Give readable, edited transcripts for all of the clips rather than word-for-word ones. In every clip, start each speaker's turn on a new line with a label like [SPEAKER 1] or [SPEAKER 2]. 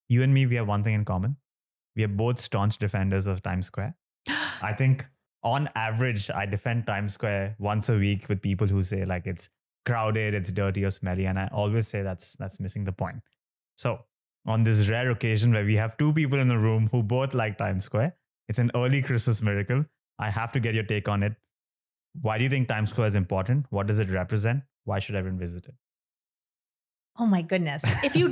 [SPEAKER 1] You and me, we have one thing in common. We are both staunch defenders of Times Square. I think on average, I defend Times Square once a week with people who say like it's crowded, it's dirty or smelly. And I always say that's missing the point. So on this rare occasion where we have two people in the room who both like Times Square, it's an early Christmas miracle. I have to get your take on it. Why do you think Times Square is important? What does it represent? Why should everyone visit it?
[SPEAKER 2] Oh my goodness. If you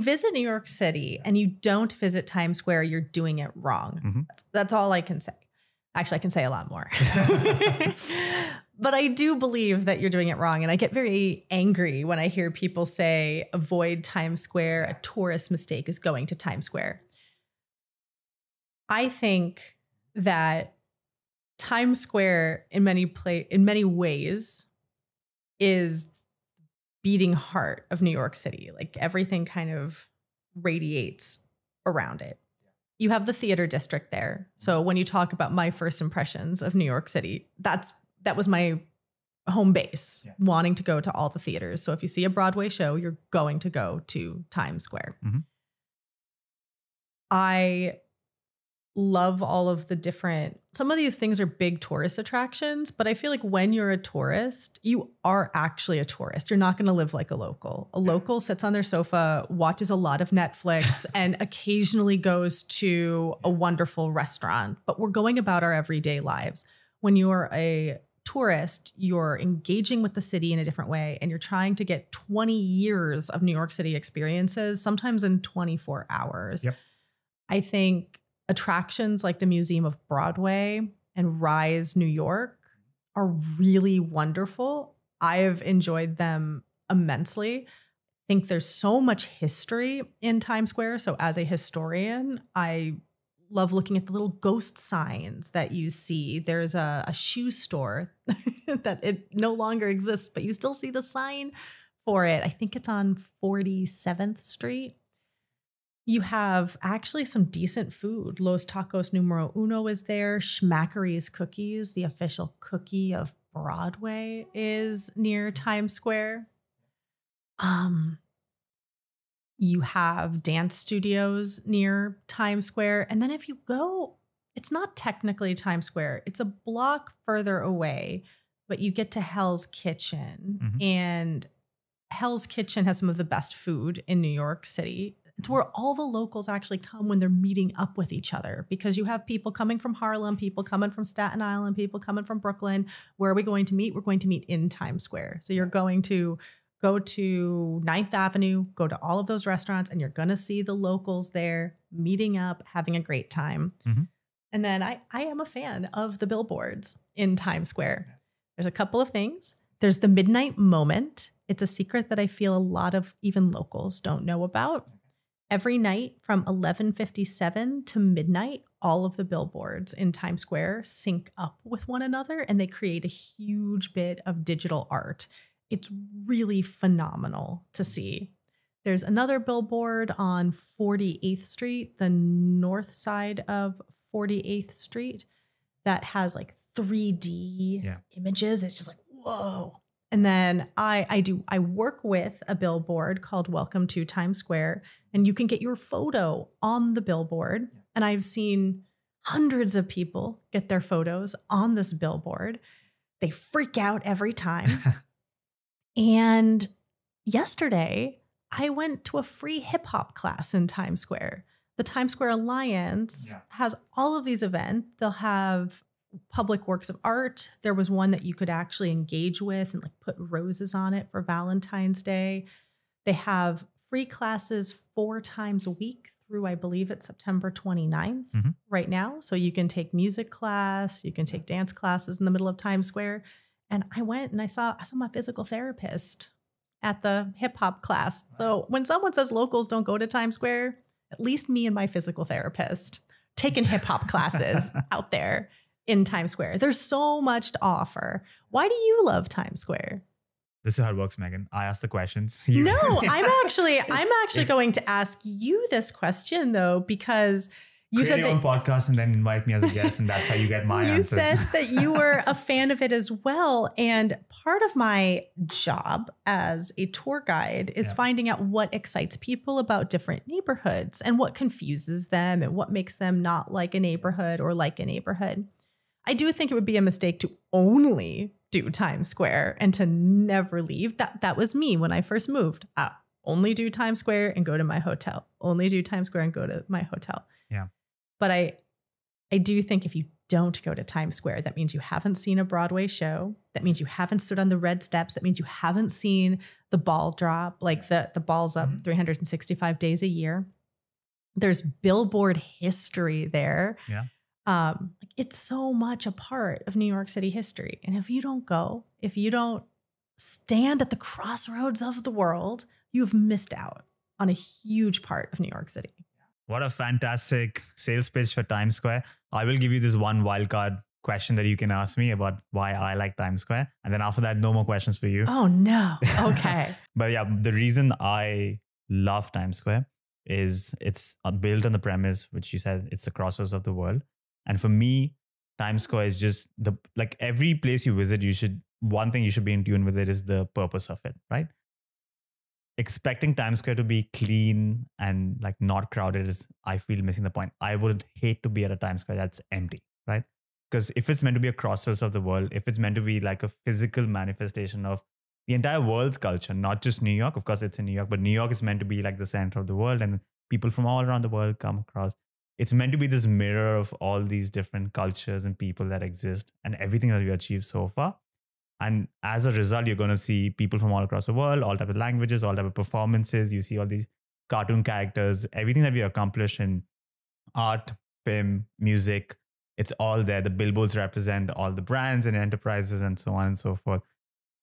[SPEAKER 2] visit New York City and you don't visit Times Square, you're doing it wrong.
[SPEAKER 1] Mm-hmm.
[SPEAKER 2] That's all I can say. Actually, I can say a lot more. But I do believe that you're doing it wrong. And I get very angry when I hear people say, avoid Times Square. A tourist mistake is going to Times Square. I think that Times Square in many ways is beating heart of New York City. Like everything kind of radiates around it. You have the theater district there. So when you talk about my first impressions of New York City, that was my home base, wanting to go to all the theaters. So if you see a Broadway show, you're going to go to Times Square. Mm-hmm. I love all of the some of these things are big tourist attractions, but I feel like when you're a tourist, you are actually a tourist. You're not going to live like a local. A local sits on their sofa, watches a lot of Netflix, and occasionally goes to a wonderful restaurant. But we're going about our everyday lives. When you're a tourist, you're engaging with the city in a different way, and you're trying to get 20 years of New York City experiences, sometimes in 24 hours. Yep. I think attractions like the Museum of Broadway and Rise New York are really wonderful. I've enjoyed them immensely. I think there's so much history in Times Square. So as a historian, I love looking at the little ghost signs that you see. There's a shoe store that it no longer exists, but you still see the sign for it. I think it's on 47th Street. You have actually some decent food. Los Tacos Numero Uno is there. Schmackery's Cookies, the official cookie of Broadway, is near Times Square. You have dance studios near Times Square. And then if you go, it's not technically Times Square. It's a block further away, but you get to Hell's Kitchen. Mm-hmm. And Hell's Kitchen has some of the best food in New York City. It's where all the locals actually come when they're meeting up with each other, because you have people coming from Harlem, people coming from Staten Island, people coming from Brooklyn. Where are we going to meet? We're going to meet in Times Square. So you're going to go to 9th Avenue, go to all of those restaurants, and you're going to see the locals there meeting up, having a great time. Mm-hmm. And then I am a fan of the billboards in Times Square. There's a couple of things. There's the Midnight Moment. It's a secret that I feel a lot of even locals don't know about. Every night from 11:57 to midnight, all of the billboards in Times Square sync up with one another, and they create a huge bit of digital art. It's really phenomenal to see. There's another billboard on 48th Street, the north side of 48th Street, that has like 3D images. It's just like, whoa. And then I work with a billboard called Welcome to Times Square, and you can get your photo on the billboard. And I've seen hundreds of people get their photos on this billboard. They freak out every time. And yesterday, I went to a free hip hop class in Times Square. The Times Square Alliance has all of these events. They'll have public works of art. There was one that you could actually engage with and like put roses on it for Valentine's Day. They have free classes 4 times a week through, I believe it's September 29th right now. So you can take music class, you can take dance classes in the middle of Times Square. And I went and I saw my physical therapist at the hip hop class. So when someone says locals don't go to Times Square, at least me and my physical therapist taking hip hop classes out there in Times Square. There's so much to offer. Why do you love Times Square?
[SPEAKER 1] This is how it works, Megan. I ask the questions.
[SPEAKER 2] No, I'm actually going to ask you this question though, because You
[SPEAKER 1] Create your own podcast and then invite me as a guest, and that's how you get my answers.
[SPEAKER 2] You said that you were a fan of it as well. And part of my job as a tour guide is finding out what excites people about different neighborhoods and what confuses them and what makes them not like a neighborhood or like a neighborhood. I do think it would be a mistake to only do Times Square and to never leave. That was me when I first moved. Only do Times Square and go to my hotel. Only do Times Square and go to my hotel.
[SPEAKER 1] Yeah.
[SPEAKER 2] But I do think if you don't go to Times Square, that means you haven't seen a Broadway show. That means you haven't stood on the red steps. That means you haven't seen the ball drop, like the ball's up 365 days a year. There's billboard history there.
[SPEAKER 1] Yeah.
[SPEAKER 2] It's so much a part of New York City history. And if you don't go, if you don't stand at the crossroads of the world, you've missed out on a huge part of New York City.
[SPEAKER 1] What a fantastic sales pitch for Times Square. I will give you this one wildcard question that you can ask me about why I like Times Square. And then after that, no more questions for you.
[SPEAKER 2] Oh, no. Okay.
[SPEAKER 1] But yeah, the reason I love Times Square is it's built on the premise, which you said, it's the crossroads of the world. And for me, Times Square is just like every place you visit, one thing you should be in tune with it is the purpose of it, right? Expecting Times Square to be clean and like not crowded is, I feel, missing the point. I would hate to be at a Times Square that's empty, right? Because if it's meant to be a crossroads of the world, if it's meant to be like a physical manifestation of the entire world's culture, not just New York, of course it's in New York, but New York is meant to be like the center of the world and people from all around the world come across. It's meant to be this mirror of all these different cultures and people that exist and everything that we achieved so far. And as a result, you're going to see people from all across the world, all types of languages, all types of performances. You see all these cartoon characters, everything that we accomplished in art, film, music. It's all there. The billboards represent all the brands and enterprises and so on and so forth.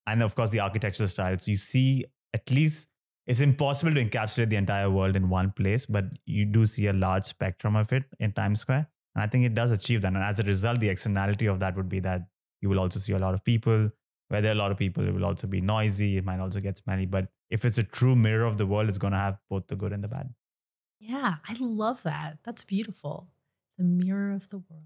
[SPEAKER 1] And of course, the architectural styles. You see, at least it's impossible to encapsulate the entire world in one place, but you do see a large spectrum of it in Times Square. And I think it does achieve that. And as a result, the externality of that would be that you will also see a lot of people. Where there are a lot of people, it will also be noisy. It might also get smelly. But if it's a true mirror of the world, it's going to have both the good and the bad.
[SPEAKER 2] Yeah, I love that. That's beautiful. The mirror of the world.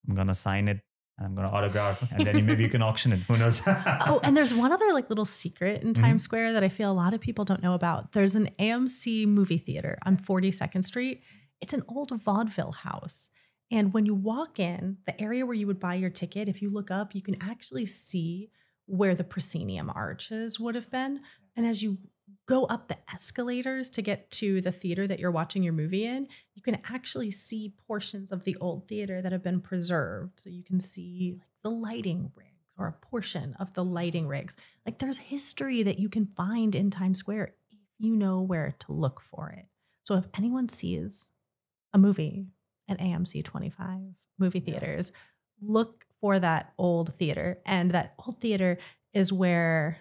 [SPEAKER 1] I'm going to sign it and I'm going to autograph it. And then maybe you can auction it. Who knows?
[SPEAKER 2] Oh, and there's one other like little secret in Times Square that I feel a lot of people don't know about. There's an AMC movie theater on 42nd Street. It's an old vaudeville house. And when you walk in, the area where you would buy your ticket, if you look up, you can actually see where the proscenium arches would have been. And as you go up the escalators to get to the theater that you're watching your movie in, you can actually see portions of the old theater that have been preserved. So you can see like the lighting rigs or a portion of the lighting rigs. Like there's history that you can find in Times Square if you know where to look for it. So if anyone sees a movie at AMC 25 movie theaters, look for that old theater. And that old theater is where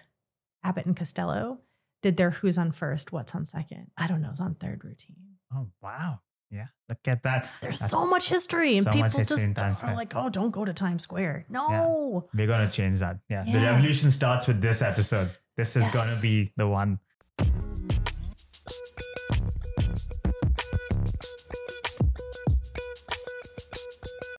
[SPEAKER 2] Abbott and Costello did their Who's on First, What's on Second. I don't know, it's on third routine.
[SPEAKER 1] Oh, wow. Yeah. Look at that.
[SPEAKER 2] There's so much history. And
[SPEAKER 1] so
[SPEAKER 2] people
[SPEAKER 1] history
[SPEAKER 2] just are like, oh, don't go to Times Square. No.
[SPEAKER 1] Yeah. We're going to change that. Yeah. The revolution starts with this episode. This is going to be the one